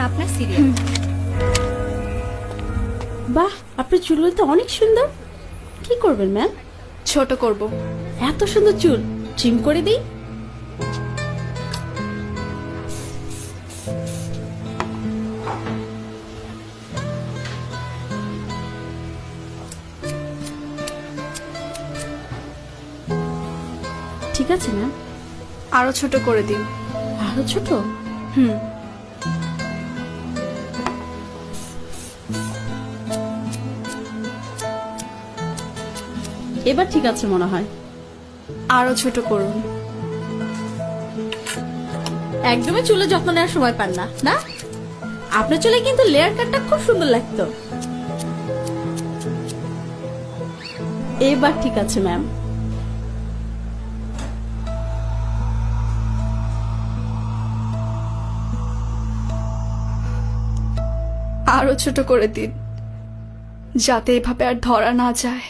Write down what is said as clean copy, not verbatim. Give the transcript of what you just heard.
আপনার সিরিয়াল। বাহ, আপনার চুলগুলো তো অনেক সুন্দর। কি করবেন ম্যাম? ছোট করব। এত সুন্দর চুল ট্রিম করে দিই। ঠিক আছে ম্যাম। আরো ছোট করে দিন। আরো ছোট? হুম। এবার ঠিক আছে মনে হয়। আরো ছোট করুন। একদমই চুলে যত্ন নেওয়ার সময় পান না, না? আপনার চুলে কিন্তু লেয়ার কাটটা খুব সুন্দর লাগতো। এবার ঠিক আছে ম্যাম। আরো ছোট করে দিন, যাতে এভাবে আর ধরা না যায়।